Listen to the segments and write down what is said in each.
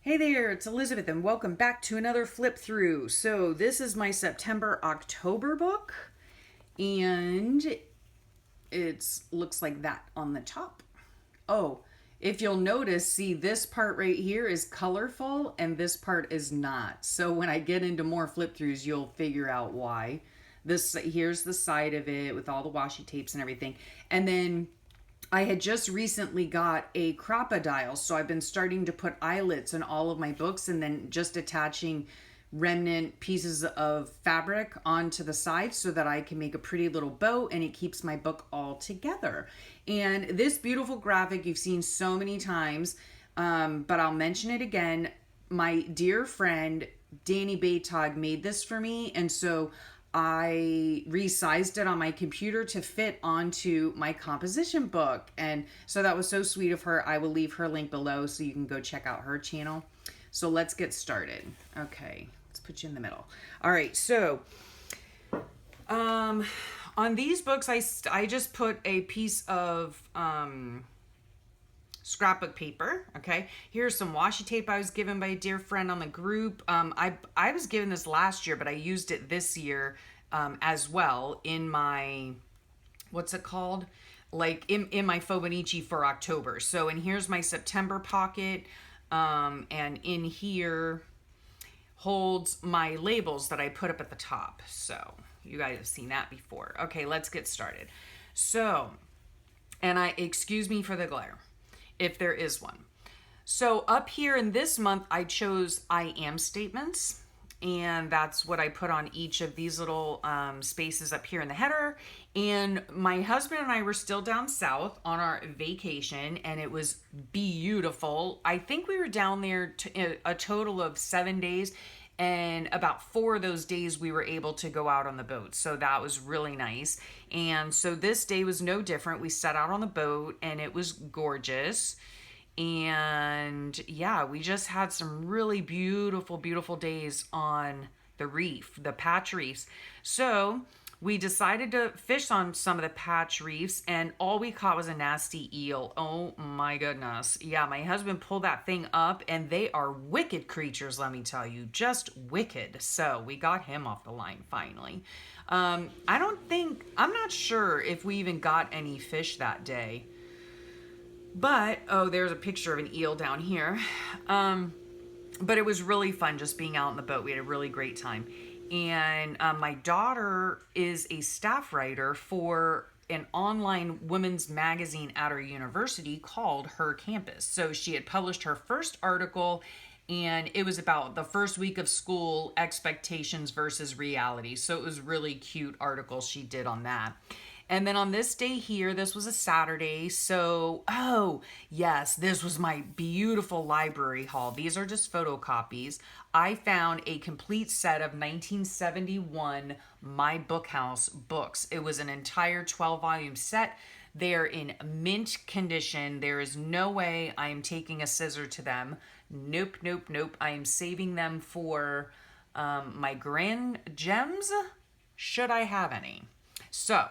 Hey there, it's Elizabeth, and welcome back to another flip through. So, this is my September October book, and it looks like that on the top. Oh, if you'll notice, see, this part right here is colorful, and this part is not. So, when I get into more flip throughs, you'll figure out why. This here's the side of it with all the washi tapes and everything, and then I had just recently got a crocodile, so I've been starting to put eyelets in all of my books and then just attaching remnant pieces of fabric onto the side so that I can make a pretty little bow and it keeps my book all together. And this beautiful graphic you've seen so many times, but I'll mention it again. My dear friend Danny Baytog made this for me, and so I resized it on my computer to fit onto my composition book. And so that was so sweet of her. I will leave her link below so you can go check out her channel. So let's get started. Okay, let's put you in the middle. All right, so on these books, I just put a piece of scrapbook paper. Okay, here's some washi tape I was given by a dear friend on the group. I was given this last year, but I used it this year as well in my, what's it called, like in my Fobonichi for October. So, and here's my September pocket, and in here holds my labels that I put up at the top. So you guys have seen that before. Okay, let's get started. So, and excuse me for the glare, if there is one. So up here in this month, I chose I am statements, and that's what I put on each of these little spaces up here in the header. And my husband and I were still down south on our vacation, and it was beautiful. I think we were down there a total of 7 days, and about 4 of those days we were able to go out on the boat. So that was really nice. And so this day was no different. We set out on the boat and it was gorgeous. And yeah, we just had some really beautiful, beautiful days on the reef, the patch reefs. So we decided to fish on some of the patch reefs, and all we caught was a nasty eel. Oh my goodness. Yeah, my husband pulled that thing up, and they are wicked creatures, let me tell you. Just wicked. So we got him off the line finally. I'm not sure if we even got any fish that day. But, oh, there's a picture of an eel down here. But it was really fun just being out on the boat. We had a really great time. And my daughter is a staff writer for an online women's magazine at our university called Her Campus. So she had published her first article, and it was about the first week of school, expectations versus reality. So it was really cute article she did on that. And then on this day here, this was a Saturday. So, oh, yes, this was my beautiful library haul. These are just photocopies. I found a complete set of 1971 My Bookhouse books. It was an entire 12-volume set. They're in mint condition. There is no way I am taking a scissor to them. Nope, nope, nope. I am saving them for my grand gems, should I have any. So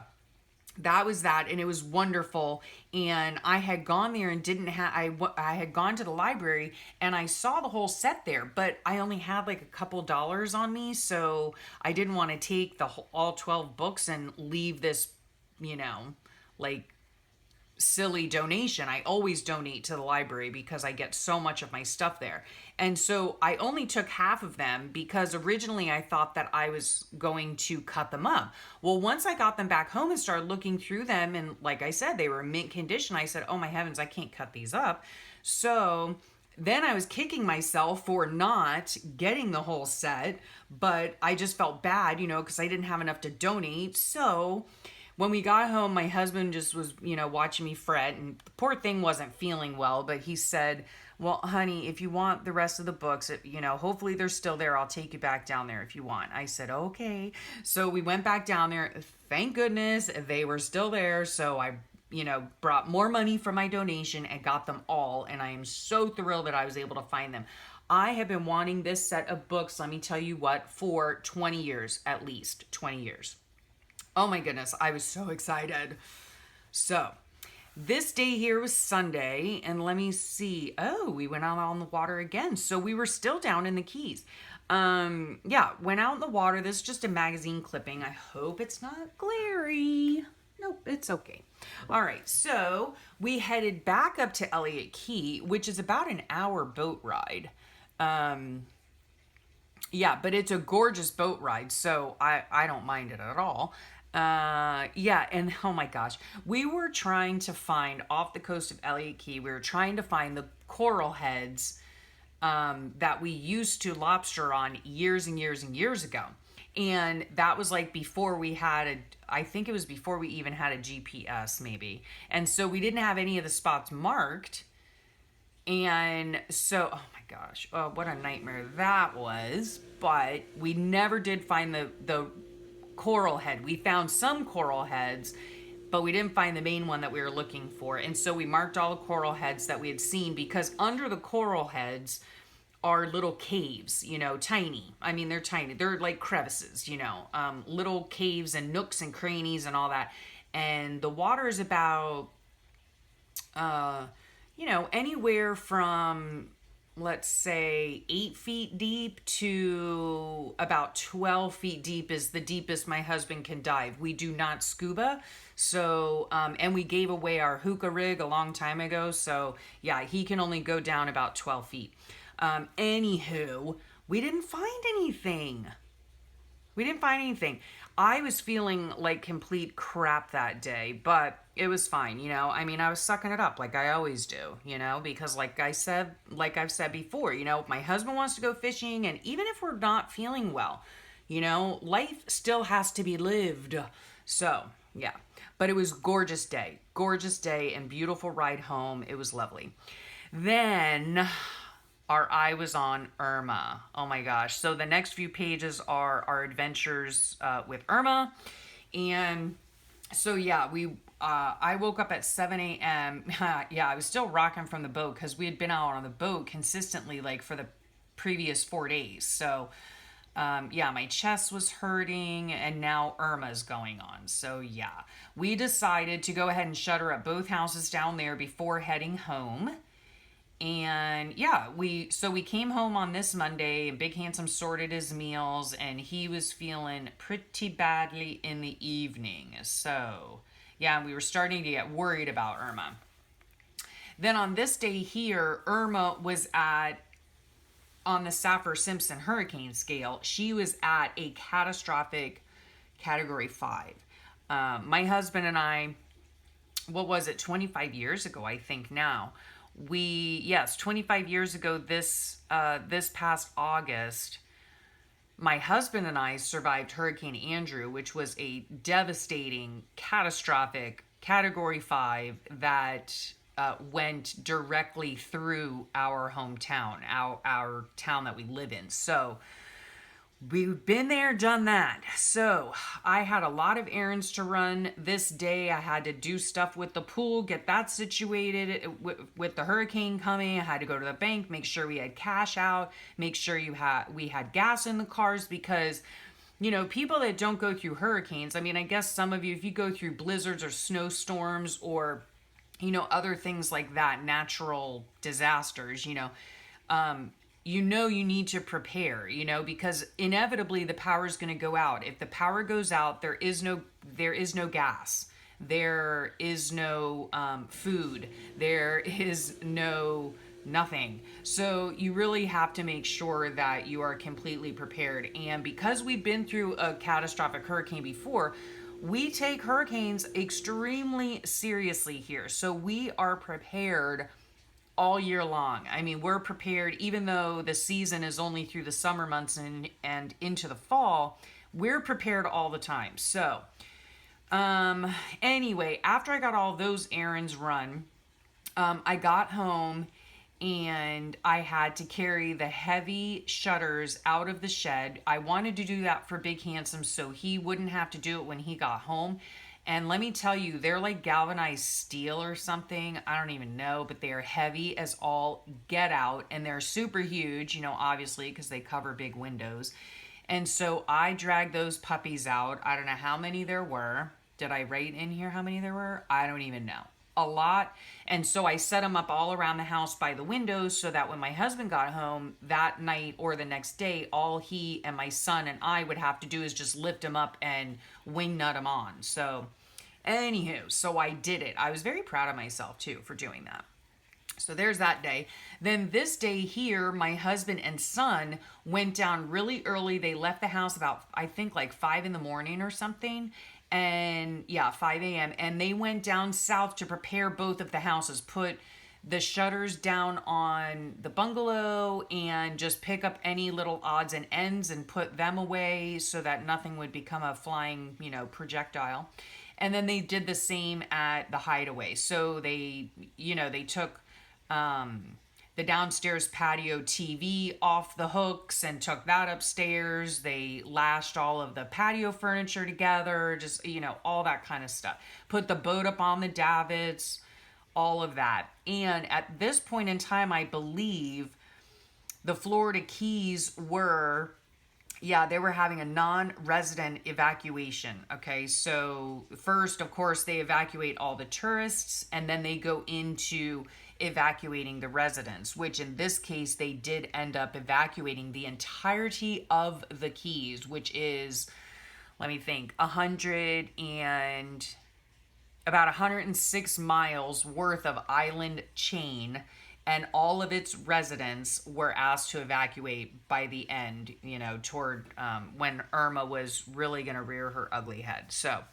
that was that, and it was wonderful. And I had gone there and I had gone to the library and I saw the whole set there, but I only had like a couple dollars on me, so I didn't want to take all 12 books and leave this, like silly donation. I always donate to the library because I get so much of my stuff there. And so I only took half of them because originally I thought that I was going to cut them up. Well, once I got them back home and started looking through them, and like I said, they were in mint condition, I said, oh my heavens, I can't cut these up. So then I was kicking myself for not getting the whole set, but I just felt bad, because I didn't have enough to donate. So when we got home, my husband just was, watching me fret, and the poor thing wasn't feeling well, but he said, well, honey, if you want the rest of the books, hopefully they're still there. I'll take you back down there if you want. I said, okay. So we went back down there. Thank goodness they were still there. So I, brought more money from my donation and got them all. And I am so thrilled that I was able to find them. I have been wanting this set of books, let me tell you what, for 20 years, at least 20 years. Oh my goodness, I was so excited. So This day here was Sunday, and let me see. Oh, we went out on the water again. So we were still down in the Keys. Yeah, went out in the water. This is just a magazine clipping. I hope it's not glary. Nope, it's okay. All right, so we headed back up to Elliott Key, which is about an hour boat ride. Um, yeah, but it's a gorgeous boat ride, so I don't mind it at all. Yeah, and oh my gosh, we were trying to find off the coast of Elliott Key. We were trying to find the coral heads that we used to lobster on years and years and years ago. And that was like before we had I think it was before we even had a GPS, maybe. And so we didn't have any of the spots marked. And so, oh my gosh, oh, what a nightmare that was. But we never did find the coral head. We found some coral heads, but we didn't find the main one that we were looking for. And so we marked all the coral heads that we had seen, because under the coral heads are little caves, tiny. I mean, they're tiny. They're like crevices, little caves and nooks and crannies and all that. And the water is about, anywhere from, let's say, 8 feet deep to about 12 feet deep is the deepest my husband can dive. We do not scuba. So, and we gave away our hookah rig a long time ago. So yeah, he can only go down about 12 feet. Anywho, we didn't find anything. We didn't find anything. I was feeling like complete crap that day, but it was fine, I mean, I was sucking it up like I always do, because like I've said before, my husband wants to go fishing, and even if we're not feeling well, life still has to be lived. So, yeah. But it was gorgeous day and beautiful ride home. It was lovely. Then our eye was on Irma. Oh my gosh. So the next few pages are our adventures with Irma. And so yeah, I woke up at 7 a.m. Yeah, I was still rocking from the boat because we had been out on the boat consistently like for the previous 4 days. So yeah, my chest was hurting, and now Irma's going on. So yeah, we decided to go ahead and shutter up both houses down there before heading home. And yeah, we came home on this Monday, and Big Handsome sorted his meals, and he was feeling pretty badly in the evening. So yeah, we were starting to get worried about Irma. Then on this day here, Irma was on the Saffir-Simpson hurricane scale, she was at a catastrophic category 5. My husband and I, what was it, 25 years ago, I think now, 25 years ago this past August, my husband and I survived Hurricane Andrew, which was a devastating, catastrophic category 5 that went directly through our hometown, our town that we live in. So we've been there, done that. So I had a lot of errands to run this day. I had to do stuff with the pool, get that situated with the hurricane coming. I had to go to the bank, make sure we had cash out, make sure we had gas in the cars, because people that don't go through hurricanes, I mean, I guess some of you, if you go through blizzards or snowstorms or other things like that, natural disasters, you need to prepare, because inevitably the power is going to go out. If the power goes out, there is no gas, there is no food, there is no nothing. So you really have to make sure that you are completely prepared. And because we've been through a catastrophic hurricane before, we take hurricanes extremely seriously here. So we are prepared all year long. I mean, we're prepared even though the season is only through the summer months and into the fall. We're prepared all the time. So anyway, after I got all those errands run, I got home and I had to carry the heavy shutters out of the shed. I wanted to do that for Big Handsome so he wouldn't have to do it when he got home. And let me tell you, they're like galvanized steel or something. I don't even know, but they are heavy as all get out, and they're super huge, obviously, because they cover big windows. And so I dragged those puppies out. I don't know how many there were. Did I write in here how many there were? I don't even know. a lot. And so I set them up all around the house by the windows so that when my husband got home that night or the next day, all he and my son and I would have to do is just lift him up and wing nut him on. So, anywho, so I did it. I was very proud of myself too for doing that. So there's that day. Then this day here, my husband and son went down really early. They left the house about, I think, like 5 in the morning or something. And yeah, 5 a.m. And they went down south to prepare both of the houses, put the shutters down on the bungalow and just pick up any little odds and ends and put them away so that nothing would become a flying, projectile. And then they did the same at the hideaway. So they took the downstairs patio TV off the hooks and took that upstairs. They lashed all of the patio furniture together, just, all that kind of stuff. Put the boat up on the davits, all of that. And at this point in time, I believe the Florida Keys were, they were having a non-resident evacuation. Okay, so first, of course, they evacuate all the tourists, and then they go into evacuating the residents, which in this case, they did end up evacuating the entirety of the Keys, which is, let me think, about 106 miles worth of island chain, and all of its residents were asked to evacuate by the end, toward when Irma was really going to rear her ugly head. So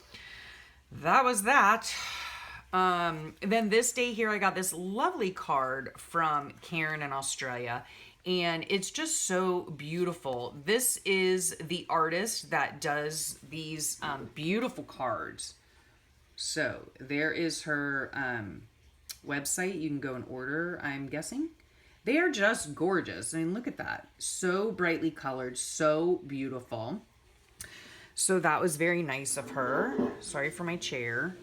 that was that. Then this day here, I got this lovely card from Karen in Australia, and it's just so beautiful. This is the artist that does these beautiful cards. So there is her website. You can go and order, I'm guessing. They are just gorgeous. I mean, look at that. So brightly colored, so beautiful. So that was very nice of her. Sorry for my chair.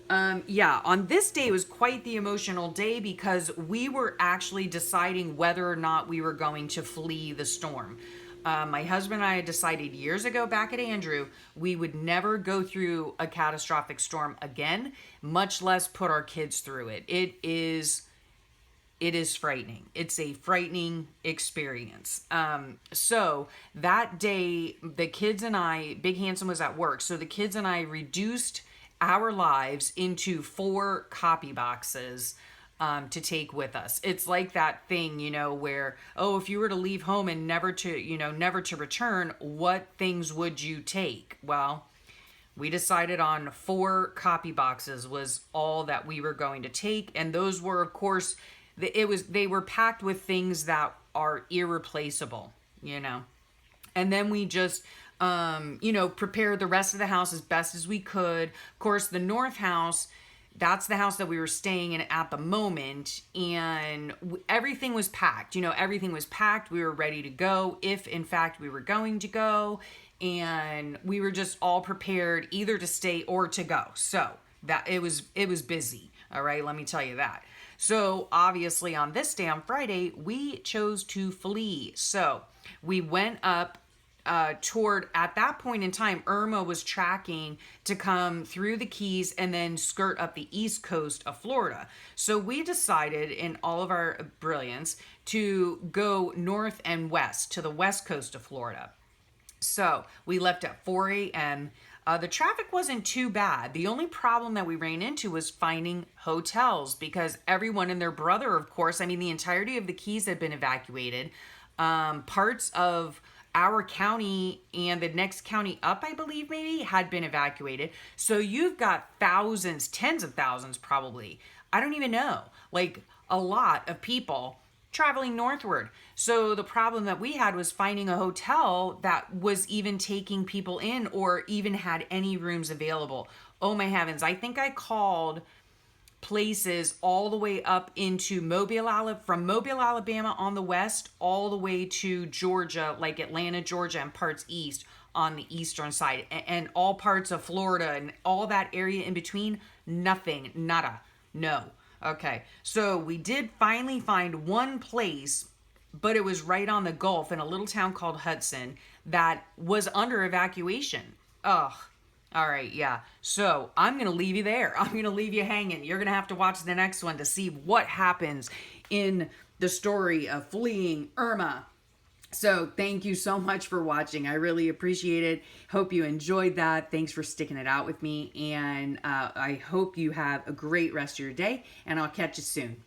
On this day, it was quite the emotional day because we were actually deciding whether or not we were going to flee the storm. My husband and I had decided years ago back at Andrew, we would never go through a catastrophic storm again, much less put our kids through it. It is frightening. It's a frightening experience. So that day, the kids and I, Big Handsome was at work, so the kids and I reduced our lives into 4 copy boxes to take with us. It's like that thing, where, if you were to leave home and never to return, what things would you take? Well, we decided on 4 copy boxes was all that we were going to take. And those were, of course, they were packed with things that are irreplaceable, And then we just, prepared the rest of the house as best as we could. Of course, the north house, that's the house that we were staying in at the moment, and everything was packed. Everything was packed. We were ready to go if, in fact, we were going to go, and we were just all prepared either to stay or to go. So that it was busy. All right, let me tell you that. So obviously on this day, on Friday, we chose to flee. So we went up at that point in time, Irma was tracking to come through the Keys and then skirt up the east coast of Florida. So we decided, in all of our brilliance, to go north and west to the west coast of Florida. So we left at 4 a.m. The traffic wasn't too bad. The only problem that we ran into was finding hotels because everyone and their brother, of course, the entirety of the Keys had been evacuated. Parts of our county and the next county up, I believe maybe, had been evacuated. So you've got thousands, tens of thousands probably, I don't even know, like a lot of people traveling northward. So the problem that we had was finding a hotel that was even taking people in or even had any rooms available. Oh my heavens, I think I called places all the way up into from Mobile, Alabama on the west, all the way to Georgia, like Atlanta, Georgia, and parts east on the eastern side, and all parts of Florida and all that area in between. Nothing, nada, no. Okay, so we did finally find one place, but it was right on the Gulf in a little town called Hudson that was under evacuation. Ugh. All right, yeah. So I'm going to leave you there. I'm going to leave you hanging. You're going to have to watch the next one to see what happens in the story of fleeing Irma. So thank you so much for watching. I really appreciate it. Hope you enjoyed that. Thanks for sticking it out with me. And I hope you have a great rest of your day. And I'll catch you soon.